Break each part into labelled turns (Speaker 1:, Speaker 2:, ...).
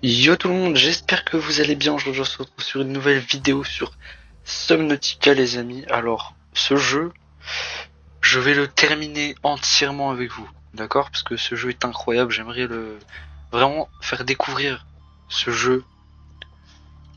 Speaker 1: Yo tout le monde, j'espère que vous allez bien. Je vous retrouve sur une nouvelle vidéo sur Subnautica les amis. Alors, ce jeu, je vais le terminer entièrement avec vous, d'accord? Parce que ce jeu est incroyable, j'aimerais le vraiment faire découvrir ce jeu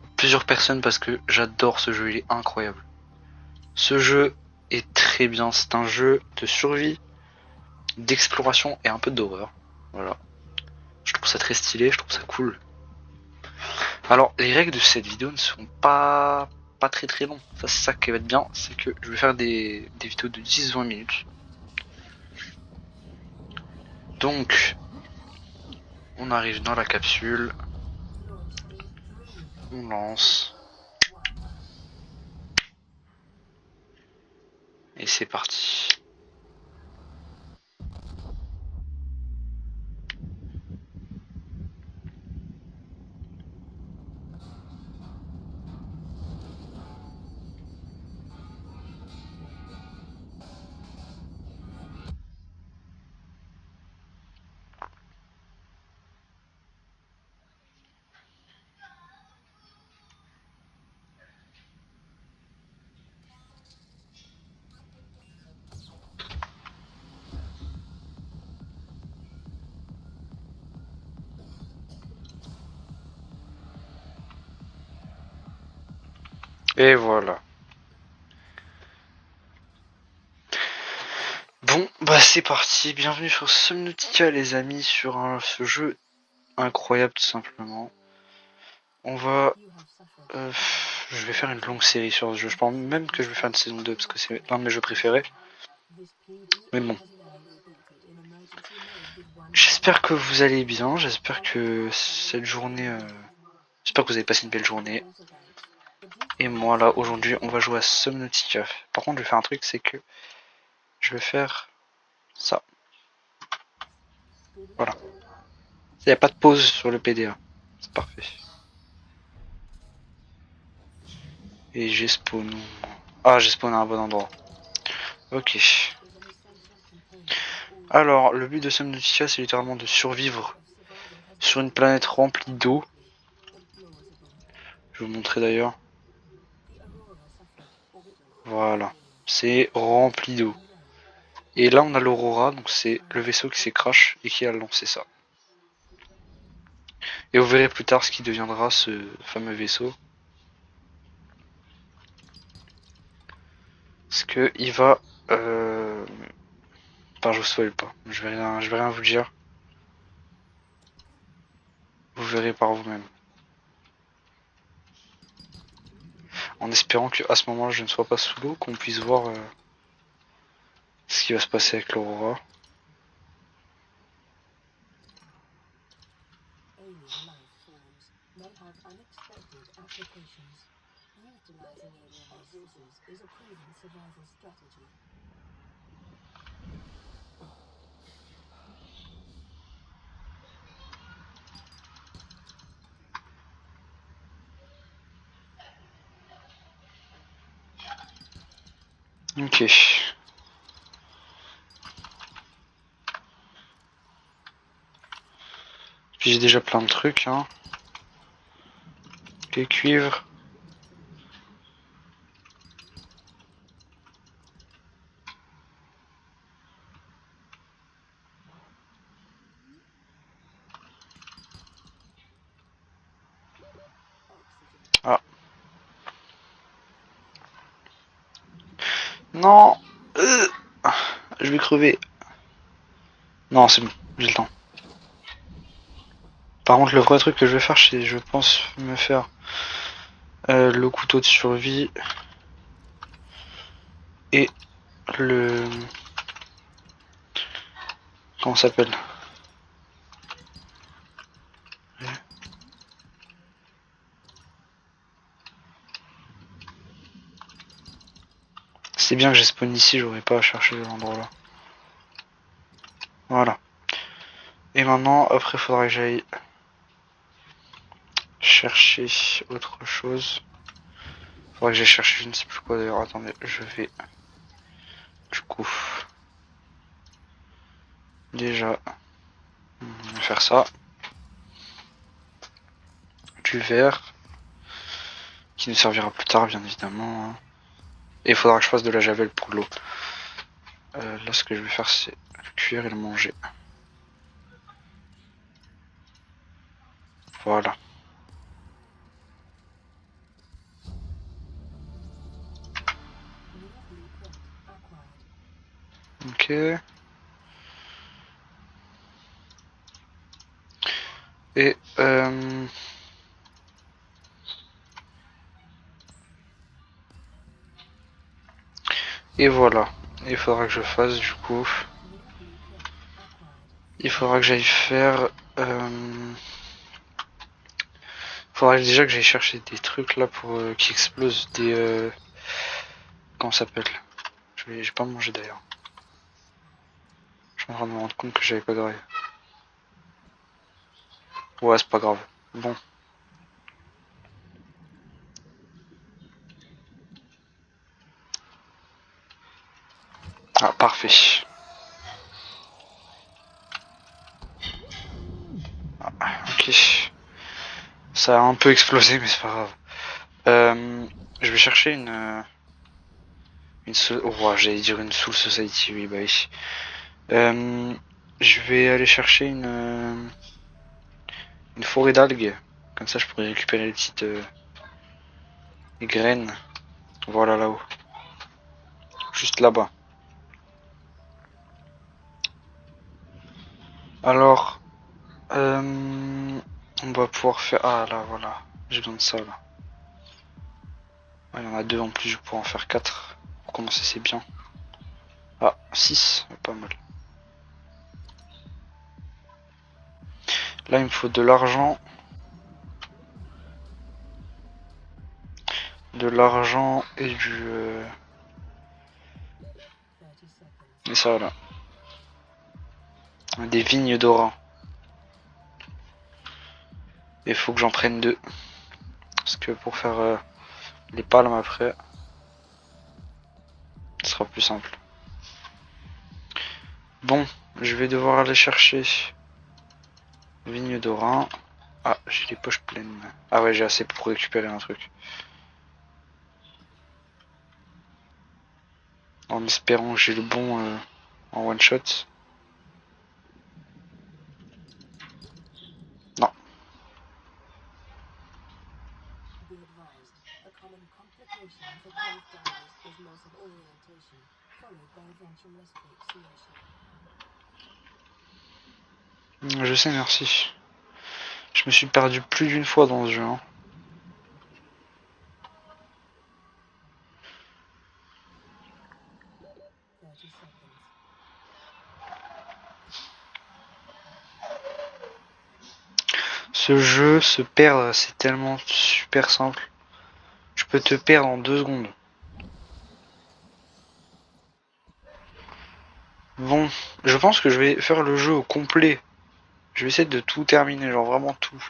Speaker 1: à plusieurs personnes parce que j'adore ce jeu, il est incroyable. Ce jeu est très bien, c'est un jeu de survie, d'exploration et un peu d'horreur. Voilà. Je trouve ça très stylé, je trouve ça cool. Alors, les règles de cette vidéo ne sont pas très longues. Ça, c'est ça qui va être bien, c'est que je vais faire des vidéos de 10-20 minutes. Donc, on arrive dans la capsule, on lance, et c'est parti. Et voilà. Bon, bah c'est parti, bienvenue sur Subnautica les amis, sur ce jeu incroyable tout simplement. On va... euh, je vais faire une longue série sur ce jeu, je pense même que je vais faire une saison 2 parce que c'est l'un de mes jeux préférés. Mais bon. J'espère que vous allez bien, j'espère que cette journée... j'espère que vous avez passé une belle journée. Et moi là, aujourd'hui, on va jouer à Subnautica. Par contre, je vais faire un truc, c'est que je vais faire ça. Voilà. Il n'y a pas de pause sur le PDA. C'est parfait. Et j'ai spawn. Ah, j'ai spawn à un bon endroit. Ok. Alors, le but de Subnautica, c'est littéralement de survivre sur une planète remplie d'eau. Je vais vous montrer d'ailleurs. Voilà. C'est rempli d'eau. Et là, on a l'Aurora, donc c'est le vaisseau qui s'est crash et qui a lancé ça. Et vous verrez plus tard ce qui deviendra ce fameux vaisseau. Parce que il va... Enfin, je vous spoil pas. Je vais rien vous dire. Vous verrez par vous-même. En espérant qu'à ce moment-là, je ne sois pas sous l'eau, qu'on puisse voir ce qui va se passer avec l'Aurora. Ok. Puis j'ai déjà plein de trucs. Hein. Les cuivres. Ah. Non. Je vais crever. Non, c'est bon. J'ai le temps. Par contre, le vrai truc que je vais faire, c'est, je pense, me faire le couteau de survie et le... Comment ça s'appelle? C'est bien que j'ai spawn ici, j'aurais pas à chercher l'endroit là. Voilà. Et maintenant, après, il faudra que j'aille chercher autre chose. Faudra que j'aille chercher je ne sais plus quoi d'ailleurs. Attendez, je vais du coup déjà faire ça. du verre. Qui nous servira plus tard, bien évidemment. Hein. Et il faudra que je fasse de la javel pour l'eau. Là, ce que je vais faire, c'est le cuire et le manger. Voilà. Ok. Et voilà. Il faudra que je fasse du coup. Il faudra que j'aille faire. Faudra déjà que j'aille chercher des trucs là pour qui explosent. Des. Comment ça s'appelle? J'ai pas mangé d'ailleurs. Je me rends compte que j'avais pas d'oreille. Ouais, c'est pas grave. Bon. Ah, parfait. Ah, ok. Ça a un peu explosé, mais c'est pas grave. Je vais chercher une oh, j'allais dire une Soul Society, oui, bah oui. Je vais aller chercher une forêt d'algues. Comme ça, je pourrais récupérer les petites les graines. Voilà, là-haut. Juste là-bas. Alors, on va pouvoir faire... Ah, là, voilà. J'ai besoin de ça, là. Il y en a deux en plus, je pourrais en faire 4. Pour commencer, c'est bien. Ah, 6, pas mal. Là, il me faut de l'argent. De l'argent et du... Et ça, là. Des vignes d'Orin. Il faut que j'en prenne 2. Parce que pour faire les palmes après, ce sera plus simple. Bon, je vais devoir aller chercher vigne d'Orin. Ah, j'ai les poches pleines. Ah ouais, j'ai assez pour récupérer un truc. En espérant que j'ai le bon en one shot. Non. Je sais, merci. Je me suis perdu plus d'une fois dans ce jeu. Hein. Ce jeu, se perdre, c'est tellement super simple. Tu peux te perdre en 2 secondes. Bon, je pense que je vais faire le jeu au complet. Je vais essayer de tout terminer, genre vraiment tout.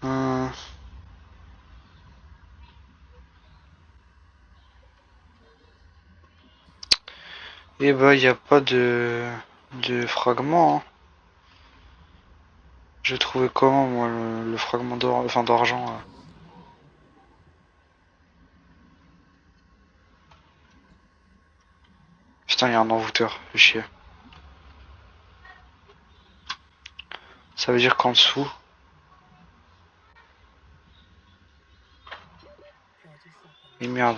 Speaker 1: Hum. Et bah, il n'y a pas de fragment. Hein. J'ai trouvé comment, moi, le fragment d'argent. Putain, il y a un envoûteur, fais chier. Ça veut dire qu'en dessous. Et merde.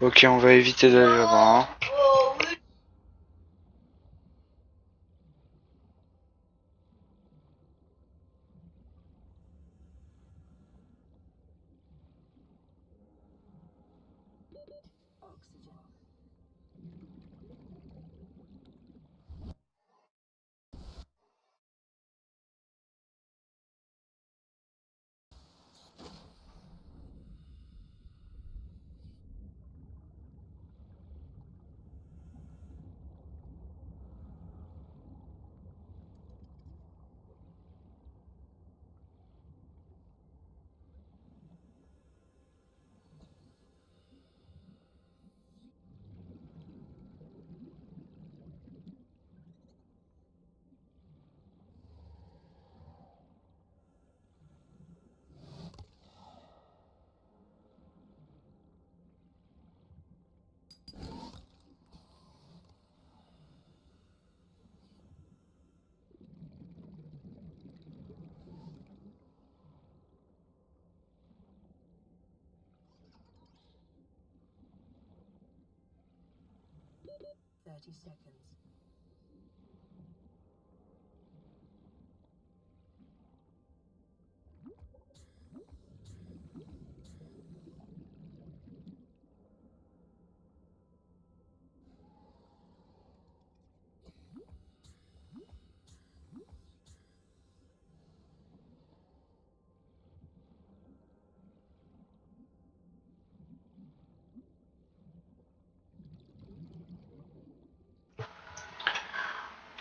Speaker 1: Ok, on va éviter d'aller là-bas. Hein.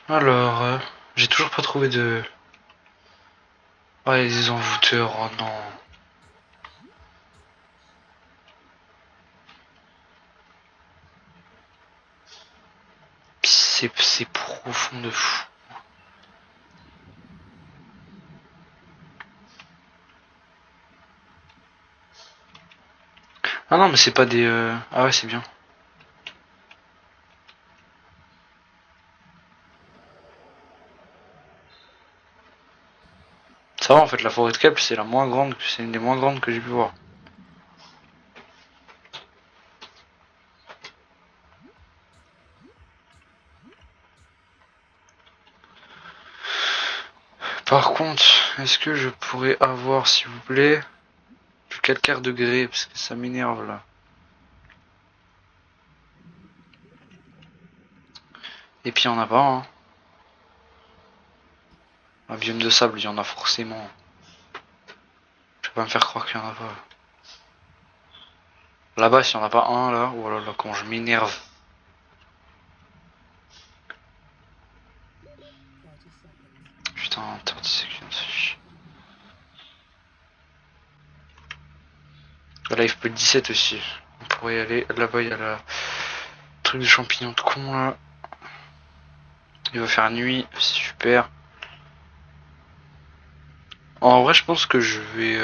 Speaker 1: Alors, j'ai toujours pas trouvé de... Ah, il y a des envoûteurs, oh non. C'est profond de fou. Ah non, mais c'est pas des... Ah ouais, c'est bien. Ça va, en fait, la forêt de Kelp, c'est la moins grande, c'est une des moins grandes que j'ai pu voir. Par contre, est-ce que je pourrais avoir, s'il vous plaît, du calcaire de grès, parce que ça m'énerve là. Et puis il y en a pas, hein. Un biome de sable, il y en a forcément. Je vais pas me faire croire qu'il y en a pas. Là-bas, s'il y en a pas un, là, oh là là, comment je m'énerve. Putain, 30 secondes. Là, il peut 17 aussi. On pourrait y aller. Là-bas, il y a le truc de champignons de con, là. Il va faire nuit, c'est super. En vrai, je pense que je vais...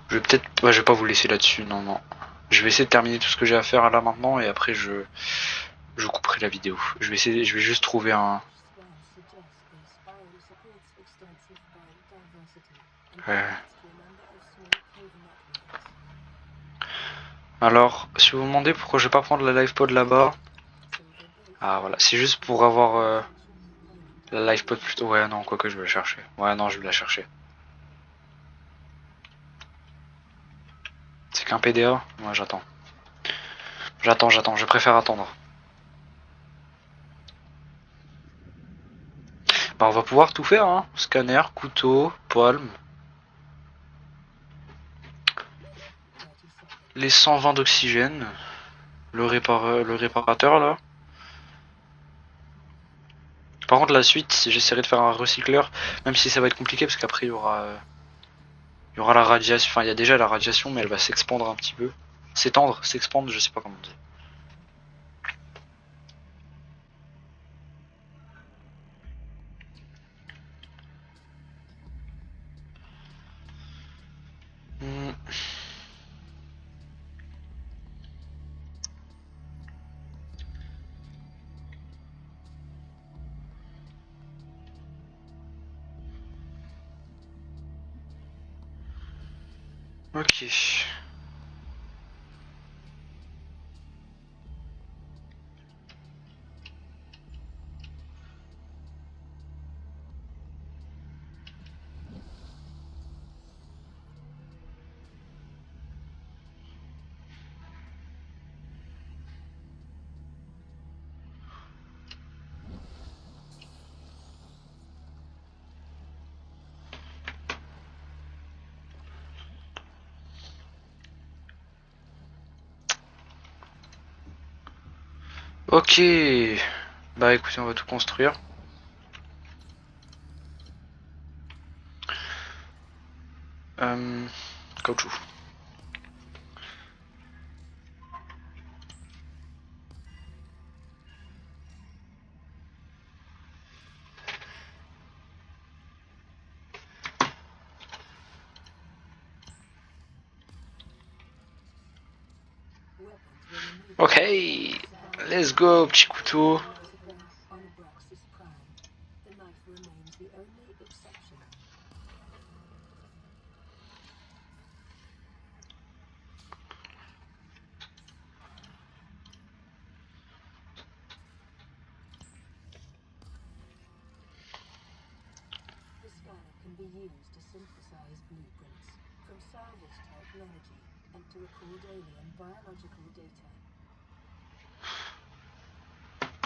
Speaker 1: Je vais peut-être... Ouais, je vais pas vous laisser là-dessus, non, non. Je vais essayer de terminer tout ce que j'ai à faire là maintenant et après je couperai la vidéo. Je vais juste trouver un... Alors, si vous vous demandez pourquoi je vais pas prendre la live pod là-bas... Ah voilà, c'est juste pour avoir la live pod plutôt... Ouais non, quoique je vais la chercher. Ouais non, je vais la chercher. C'est qu'un PDA? Ouais, j'attends. J'attends, je préfère attendre. Bah on va pouvoir tout faire, hein. Scanner, couteau, palme. Les 120 d'oxygène. Le réparateur là. Par contre la suite, j'essaierai de faire un recycleur, même si ça va être compliqué parce qu'après il y aura la radiation, enfin il y a déjà la radiation mais elle va s'expandre un petit peu. S'étendre, s'expandre, je sais pas comment dire. Hmm. Ok. Ok. Bah écoutez, on va tout construire. Caoutchouc. Ok. Let's go, petit couteau.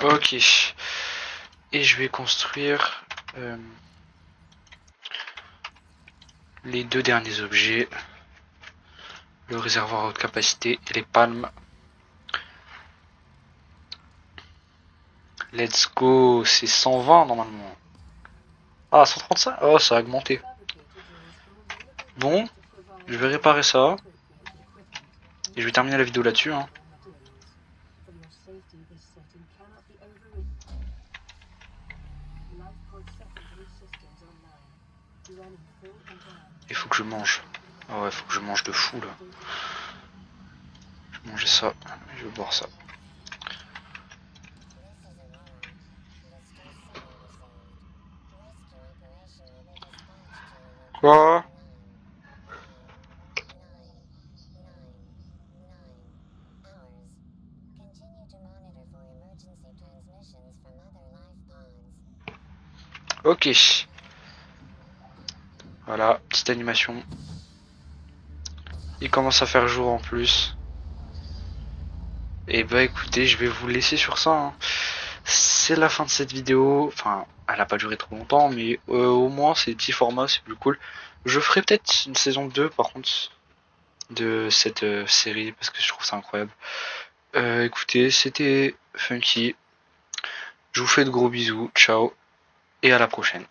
Speaker 1: Ok. Et je vais construire les deux derniers objets. Le réservoir à haute capacité et les palmes. Let's go. C'est 120 normalement. Ah, 135. Oh, ça a augmenté. Bon, je vais réparer ça. Et je vais terminer la vidéo là-dessus. Hein. Il faut que je mange. Ah ouais, faut que je mange de fou là. Je vais manger ça. Je vais boire ça. Quoi? Ok. Voilà, petite animation. Il commence à faire jour en plus. Et bah écoutez, je vais vous laisser sur ça. Hein. C'est la fin de cette vidéo. Enfin, elle a pas duré trop longtemps, mais au moins c'est petit format, c'est plus cool. Je ferai peut-être une saison 2 par contre de cette série parce que je trouve ça incroyable. Écoutez, c'était Funky. Je vous fais de gros bisous. Ciao et à la prochaine.